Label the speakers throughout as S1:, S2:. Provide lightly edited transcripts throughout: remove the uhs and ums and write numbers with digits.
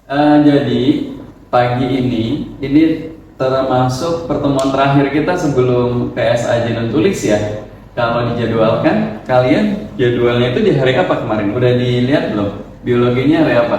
S1: Jadi pagi ini termasuk pertemuan terakhir kita sebelum PSAJ non tulis ya. Kalau dijadwalkan, kalian jadwalnya itu di hari apa kemarin? Udah dilihat belum? Biologinya hari apa?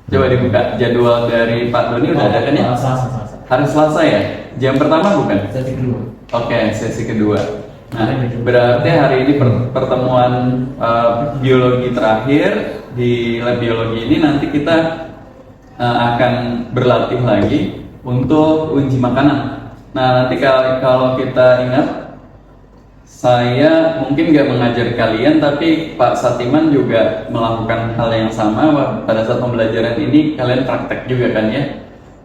S1: Coba dibuka jadwal dari Pak Doni udah ada kan ya? Hari Selasa ya? Jam pertama bukan?
S2: Sesi kedua.
S1: Oke, sesi kedua. Nah, berarti hari ini pertemuan biologi terakhir di lab biologi ini nanti kita akan berlatih lagi untuk uji makanan. Nah, nanti kalau kita ingat, saya mungkin nggak mengajar kalian, tapi Pak Satiman juga melakukan hal yang sama pada saat pembelajaran ini. Kalian praktek juga kan ya?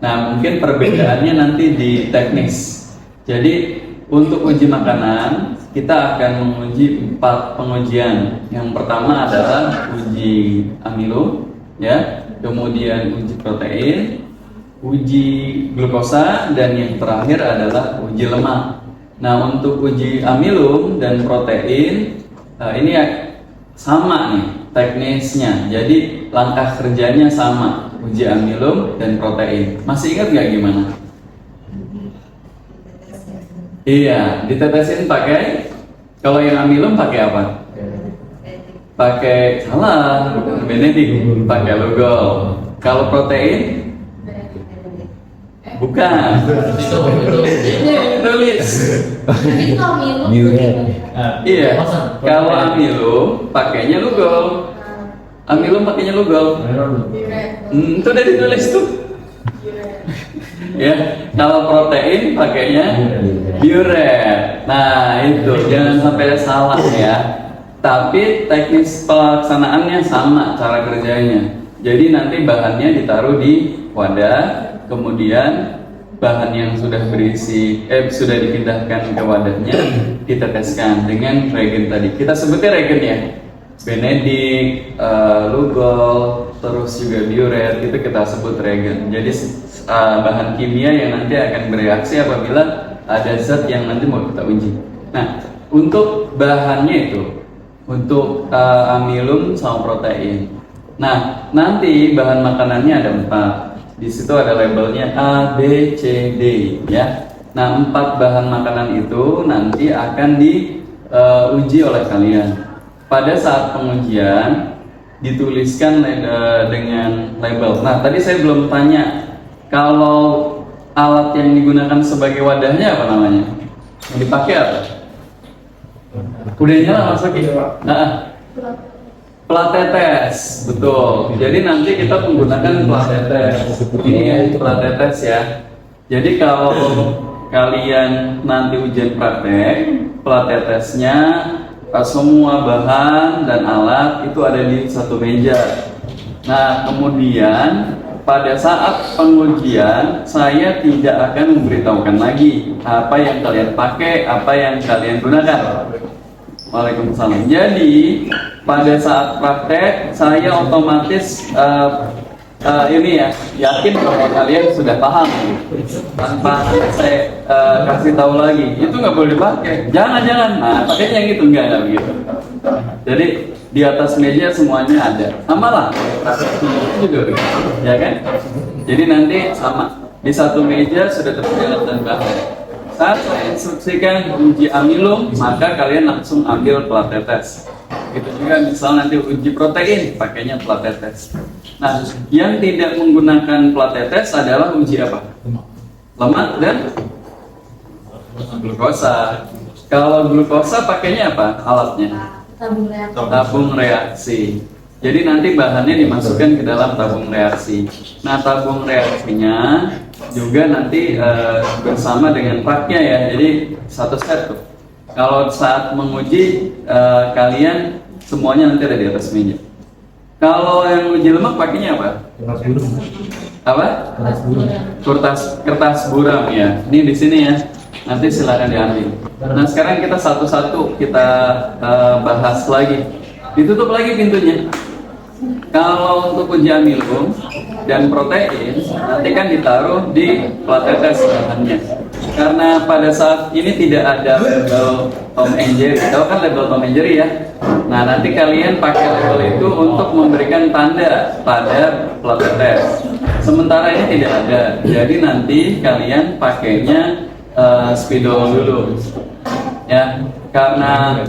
S1: Nah, mungkin perbedaannya nanti di teknis. Jadi untuk uji makanan kita akan menguji 4 pengujian. Yang pertama adalah uji amilo, ya, kemudian uji protein, uji glukosa, dan yang terakhir adalah uji lemak. Nah, untuk uji amilum dan protein ini sama nih teknisnya. Jadi langkah kerjanya sama, uji amilum dan protein. Masih ingat nggak gimana? Iya, ditetesin pakai, kalau yang amilum pakai apa? Pakai, salah, bukan Benedik, pakai Lugol. Kalau protein? Bukan. Ini tulis. Iya, kalau amilum pakainya Lugol. Amilum pakainya Lugol. Itu udah ditulis tuh. Ya, kalau protein pakainya Biuret. Nah, itu jangan sampai salah ya. Tapi teknis pelaksanaannya sama cara kerjanya. Jadi nanti bahannya ditaruh di wadah, kemudian bahan yang sudah berisi sudah dipindahkan ke wadahnya diteteskan dengan reagen tadi. Kita sebutnya reagen ya. Benedik, Lugol, terus juga Biuret, itu kita sebut reagen. Jadi bahan kimia yang nanti akan bereaksi apabila ada zat yang nanti mau kita uji. Nah, untuk bahannya itu, untuk amilum sama protein. Nah, nanti bahan makanannya ada 4. Di situ ada labelnya A, B, C, D, ya. Nah, 4 bahan makanan itu nanti akan diuji oleh kalian. Pada saat pengujian dituliskan dengan label. Nah, tadi saya belum tanya, kalau alat yang digunakan sebagai wadahnya apa namanya? Yang dipakai apa? Udah nyala masukin? Nah, plat tetes, betul. Jadi nanti kita menggunakan plat tetes. Ini ya, plat tetes ya. Jadi kalau kalian nanti ujian praktek, plat tetesnya semua bahan dan alat itu ada di satu meja. Nah, kemudian pada saat pengujian saya tidak akan memberitahukan lagi apa yang kalian pakai, apa yang kalian gunakan. Waalaikumsalam. Jadi pada saat praktek saya otomatis ini ya, yakin bahwa kalian sudah paham tanpa saya kasih tahu lagi. Itu nggak boleh dipakai. Jangan. Nah, pakainya yang itu enggak begitu. Jadi di atas meja semuanya ada. Sama lah. Juga begitu, ya kan? Jadi nanti sama di satu meja sudah tersedia dan bahan. Saat saya instruksikan uji amilum, maka kalian langsung ambil plat tetes. Itu juga misal nanti uji protein, pakainya plat tetes. Nah, yang tidak menggunakan plat tetes adalah uji apa? Lemak dan glukosa. Kalau glukosa pakainya apa alatnya? Tabung reaksi. Jadi nanti bahannya dimasukkan ke dalam tabung reaksi. Nah, tabung reaksinya juga nanti bersama dengan praknya ya. Jadi satu set tuh. Kalau saat menguji kalian semuanya nanti ada di atas meja. Kalau yang uji lemak pakainya apa? Apa? Kertas buram ya. Ini di sini ya. Nanti silakan diambil. Nah, sekarang kita satu-satu kita bahas lagi. Ditutup lagi pintunya. Kalau untuk uji amilum dan protein nanti kan ditaruh di plat tetes bahannya. Karena pada saat ini tidak ada label Tom and Jerry. Tahu kan label Tom and Jerry ya? Nah, Nah, nanti kalian pakai label itu untuk memberikan tanda pada plat tetes. Sementara ini tidak ada, jadi nanti kalian pakainya spidol dulu, ya. Karena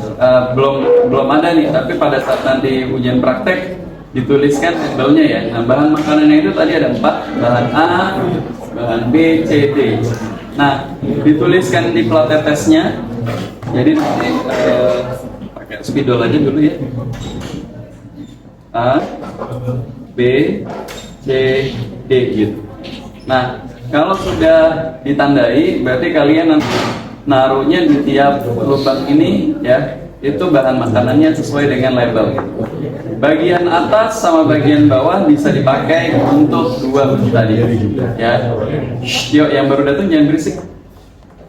S1: belum ada nih, tapi pada saat nanti ujian praktek dituliskan labelnya ya. Nah, bahan makanannya itu tadi ada 4, bahan A, bahan B, C, D. Nah, dituliskan di plat tetesnya. Jadi nanti pakai spidol aja dulu ya. A, B, C, D gitu. Nah, kalau sudah ditandai, berarti kalian nanti naruhnya di tiap lubang ini ya. Itu bahan makanannya sesuai dengan label. Bagian atas sama bagian bawah bisa dipakai untuk dua bentuk tadi ya. Yuk, yang baru datang jangan berisik.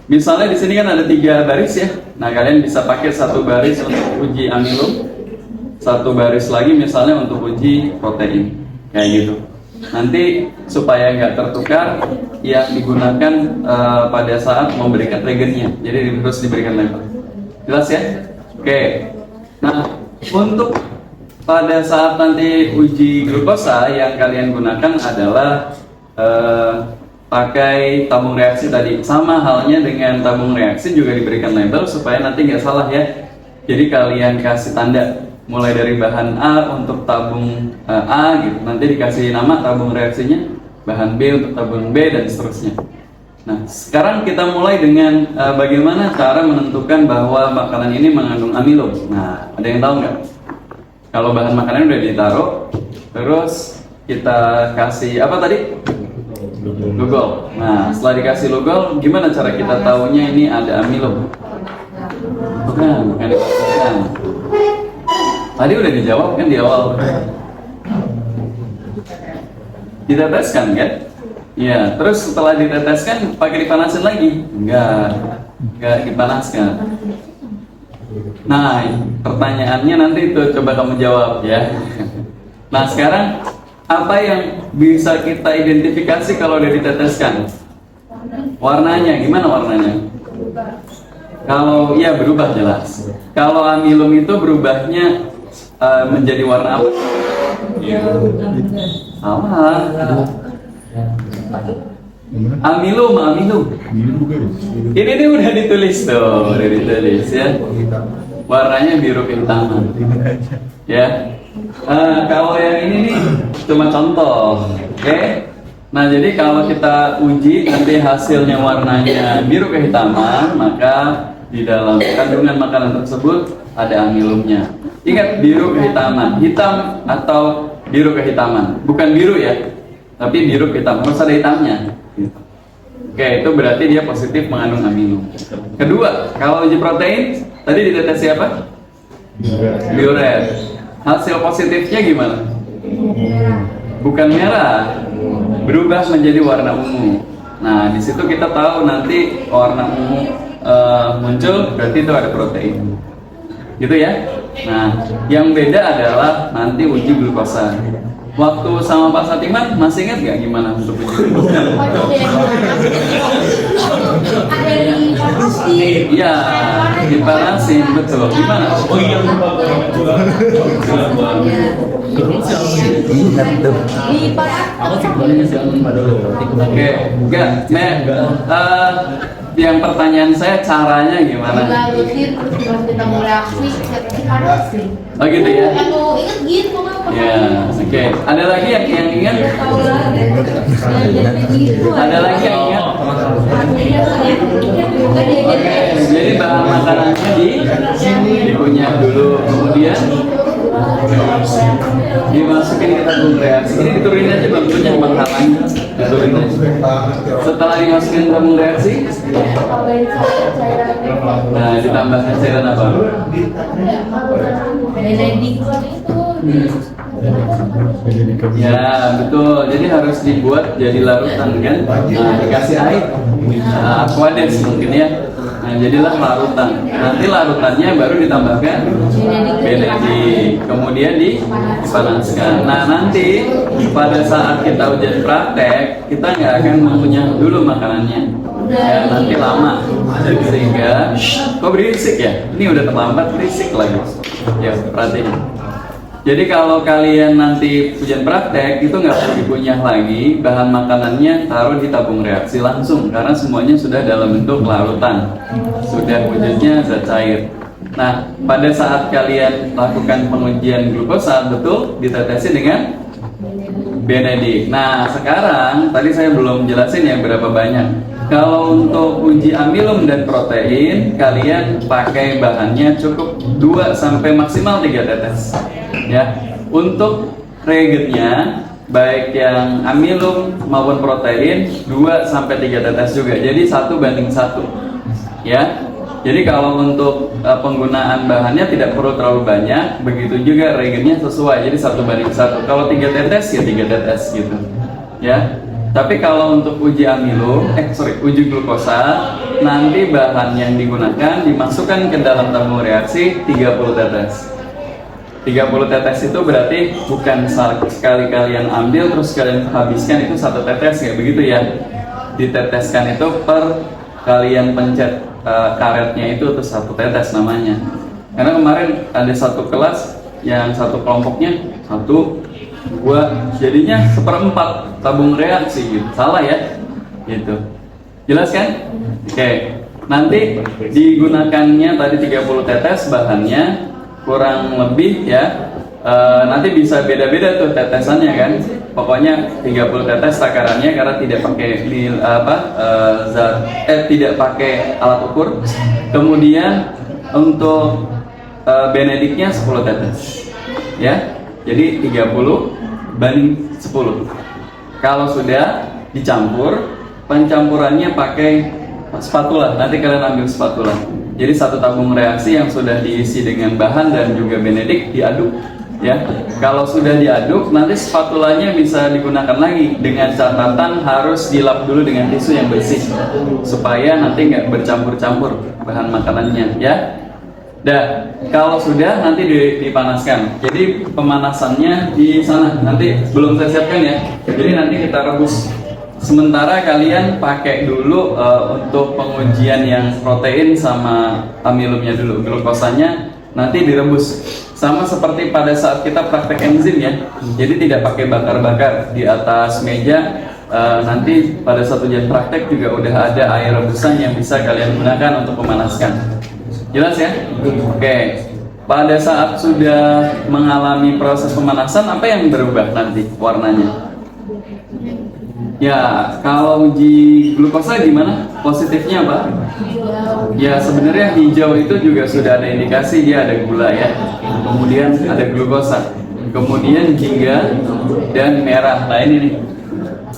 S1: Misalnya di sini kan ada 3 baris ya. Nah, kalian bisa pakai 1 baris untuk uji amilum, 1 baris lagi misalnya untuk uji protein kayak gitu. Nanti supaya nggak tertukar, yang digunakan pada saat memberikan regennya. Jadi terus diberikan label. Jelas ya? Oke. Nah, untuk pada saat nanti uji glukosa yang kalian gunakan adalah pakai tabung reaksi tadi. Sama halnya dengan tabung reaksi juga diberikan label supaya nanti nggak salah ya. Jadi kalian kasih tanda mulai dari bahan A untuk tabung A gitu. Nanti dikasih nama tabung reaksinya, bahan B untuk tabung B dan seterusnya. Nah, sekarang kita mulai dengan bagaimana cara menentukan bahwa makanan ini mengandung amilum. Nah, ada yang tahu nggak? Kalau bahan makanan udah ditaruh, terus kita kasih apa tadi? Lugol. Nah, setelah dikasih lugol, gimana cara kita tahunya ini ada amilum? Bukan. Tadi udah dijawab kan di awal. Diteteskan kan? Ya, terus setelah diteteskan pakai dipanasin lagi? Enggak dipanaskan. Nah, pertanyaannya nanti itu coba kamu jawab ya. Nah, sekarang apa yang bisa kita identifikasi kalau udah diteteskan? Warnanya, gimana warnanya? Kalau ya berubah jelas. Kalau amilum itu berubahnya menjadi warna apa? Salah. Amilum. Ini nih udah ditulis tuh, udah ditulis ya. Warnanya biru kehitaman. Ya. Kalau yang ini nih cuma contoh, oke? Nah, jadi kalau kita uji nanti hasilnya warnanya biru kehitaman, maka di dalam kandungan makanan tersebut ada amilumnya. Ingat, biru kehitaman, hitam atau biru kehitaman, bukan biru ya, tapi biru kehitaman, harus ada hitamnya. Oke, itu berarti dia positif mengandung amilum. Kedua, kalau uji protein, tadi ditetes siapa? Bioret. Hasil positifnya gimana? Bukan merah, berubah menjadi warna ungu. Nah, di situ kita tahu nanti warna ungu muncul, berarti itu ada protein. Gitu ya. Nah, yang beda adalah nanti uji glukosa. Waktu sama Pak Satiman, masih ingat nggak gimana untuk uji glukosa? Iya, dipanasin, betul. Gimana? Oh iya, Oke, enggak, yang pertanyaan saya caranya gimana?
S2: Lalutin terus kita mau reaksi, dipanasin.
S1: Oh gitu ya?
S2: Aku inget gitu kan?
S1: Ya, oke. Ada lagi yang ingat? Ada lagi yang ingat? Oke, jadi bahan makanannya dikunyah dulu, kemudian dimasukin ke tabung reaksi. Ini diturunin aja bentuknya menghalangi, diturunin aja. Setelah dimasukin ke tabung reaksi, nah ditambahkan cairan apa? Ya betul, jadi harus dibuat jadi larutan kan. Nah, dikasih air, aquades mungkin ya. Nah, jadilah larutan. Nanti larutannya baru ditambahkan benedik, kemudian dipanaskan. Nah, nanti pada saat kita ujian praktek, kita nggak akan mengunyah dulu makanannya. Ya, nanti lama. Sehingga, kok berisik ya? Ini udah terlambat, berisik lagi. Ya, perhatiin. Jadi kalau kalian nanti ujian praktek itu nggak perlu dikunyah lagi, bahan makanannya taruh di tabung reaksi langsung karena semuanya sudah dalam bentuk larutan, sudah wujudnya zat cair. Nah, pada saat kalian lakukan pengujian glukosa, betul ditetesi dengan benedik. Nah, sekarang tadi saya belum jelasin ya berapa banyak. Kalau untuk uji amilum dan protein, kalian pakai bahannya cukup 2 sampai maksimal 3 tetes. Ya, untuk reagentnya baik yang amilum maupun protein 2 sampai 3 tetes juga. Jadi 1:1. Ya. Jadi kalau untuk penggunaan bahannya tidak perlu terlalu banyak, begitu juga reagentnya sesuai. Jadi 1:1. Kalau 3 tetes ya 3 tetes gitu. Ya. Tapi kalau untuk uji uji glukosa, nanti bahan yang digunakan dimasukkan ke dalam tabung reaksi 30 tetes. 30 tetes itu berarti bukan sekali kalian ambil terus kalian habiskan itu 1 tetes, kayak begitu ya. Diteteskan itu per kalian pencet karetnya itu terus 1 tetes namanya. Karena kemarin ada satu kelas yang satu kelompoknya 1, 2, jadinya 1/4 tabung reaksi gitu. Salah ya? Gitu. Jelas kan? Oke. Nanti digunakannya tadi 30 tetes bahannya kurang lebih ya. Nanti bisa beda-beda tuh tetesannya kan. Pokoknya 30 tetes takarannya karena tidak pakai tidak pakai alat ukur. Kemudian untuk benediknya 10 tetes. Ya. Jadi 30:10. Kalau sudah dicampur, pencampurannya pakai spatula. Nanti kalian ambil spatula. Jadi 1 tabung reaksi yang sudah diisi dengan bahan dan juga benedik diaduk. Ya, kalau sudah diaduk, nanti spatulanya bisa digunakan lagi dengan catatan harus dilap dulu dengan tisu yang bersih supaya nanti nggak bercampur-campur bahan makanannya. Ya. Dan kalau sudah nanti dipanaskan. Jadi pemanasannya di sana. Nanti belum saya siapkan ya. Jadi nanti kita rebus. Sementara kalian pakai dulu untuk pengujian yang protein sama amilumnya dulu. Glukosanya nanti direbus. Sama seperti pada saat kita praktek enzim ya. Jadi tidak pakai bakar-bakar di atas meja. Nanti pada saat ujian praktek juga udah ada air rebusan yang bisa kalian gunakan untuk memanaskan. Jelas ya? Oke. Pada saat sudah mengalami proses pemanasan, apa yang berubah nanti warnanya? Ya, kalau uji glukosa gimana? Positifnya apa? Ya, sebenarnya hijau itu juga sudah ada indikasi dia ada gula ya. Kemudian ada glukosa. Kemudian jingga dan merah. Nah ini nih.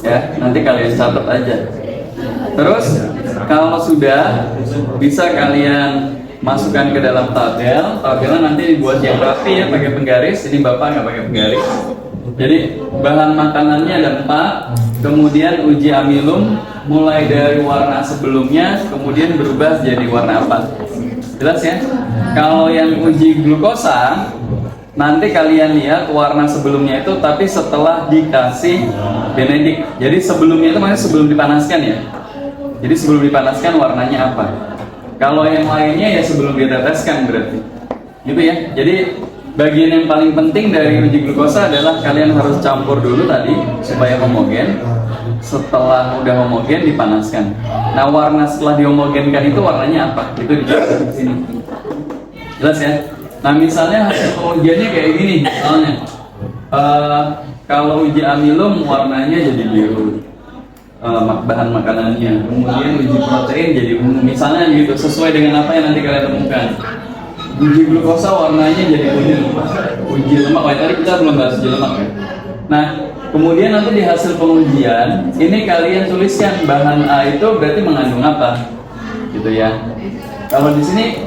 S1: Ya, nanti kalian catat aja. Terus kalau sudah bisa kalian masukkan ke dalam tabel. Tabelnya nanti dibuat yang rapi ya, pakai penggaris. Ini Bapak nggak pakai penggaris. Jadi bahan makanannya ada 4. Kemudian uji amilum mulai dari warna sebelumnya kemudian berubah jadi warna apa? Jelas ya? Kalau yang uji glukosa nanti kalian lihat warna sebelumnya itu tapi setelah dikasih benedik. Jadi sebelumnya itu maksudnya sebelum dipanaskan ya. Jadi sebelum dipanaskan warnanya apa? Kalau yang lainnya ya sebelum diteteskan berarti. Gitu ya. Jadi bagian yang paling penting dari uji glukosa adalah kalian harus campur dulu tadi supaya homogen. Setelah udah homogen dipanaskan. Nah, warna setelah dihomogenkan itu warnanya apa? Itu dijelaskan di sini. Jelas ya? Nah, misalnya hasil pengujiannya kayak gini misalnya. Kalau uji amilum warnanya jadi biru. Bahan makanannya. Kemudian uji protein jadi ungu. Misalnya gitu, sesuai dengan apa yang nanti kalian temukan. Uji glukosa warnanya jadi kuning. Uji lemak, tadi kita belum bahas uji lemak ya. Nah, kemudian nanti di hasil pengujian ini kalian tuliskan bahan A itu berarti mengandung apa, gitu ya. Kalau di sini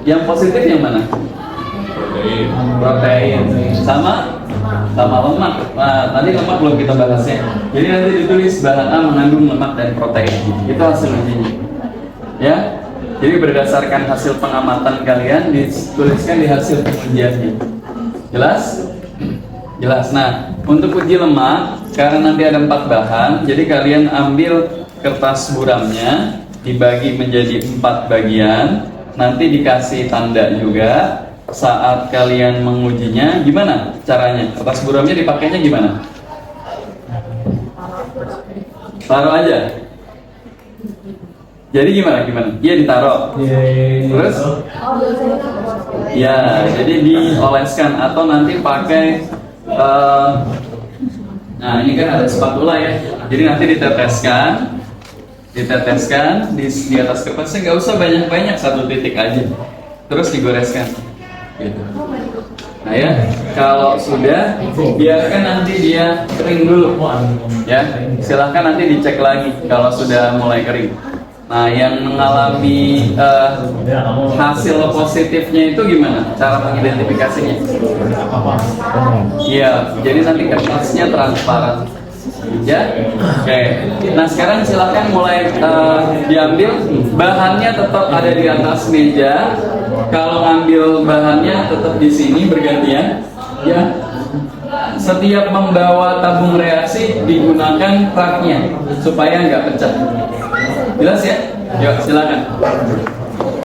S1: yang positif yang mana? Protein. Sama lemak. Nah, nanti lemak belum kita bahasnya. Jadi nanti ditulis bahan A mengandung lemak dan protein. Itu hasil ujinya. Ya. Jadi berdasarkan hasil pengamatan kalian dituliskan di hasil pengujiannya. Jelas? Jelas. Nah, untuk uji lemak, karena nanti ada 4 bahan, jadi kalian ambil kertas buramnya, dibagi menjadi 4 bagian, nanti dikasih tanda juga. Saat kalian mengujinya, gimana caranya? Kertas buramnya dipakainya gimana? Taruh aja. Jadi gimana? Iya ditaruh. Terus? Ya, jadi dioleskan atau nanti pakai. Nah, ini kan ada spatula ya. Jadi nanti diteteskan di atas kertasnya, nggak usah banyak-banyak, 1 titik aja. Terus digoreskan. Gitu. Nah ya, kalau sudah, biarkan nanti dia kering dulu. Ya, silahkan nanti dicek lagi kalau sudah mulai kering. Nah, yang mengalami hasil positifnya itu gimana? Cara mengidentifikasinya? Iya, jadi nanti kertasnya transparan. Ya, oke. Nah, sekarang silahkan mulai diambil. Bahannya tetap ada di atas meja. Kalau ngambil bahannya tetap di sini bergantian. Ya. Setiap membawa tabung reaksi digunakan raknya supaya nggak pecah. Jelas ya? Yuk, silakan.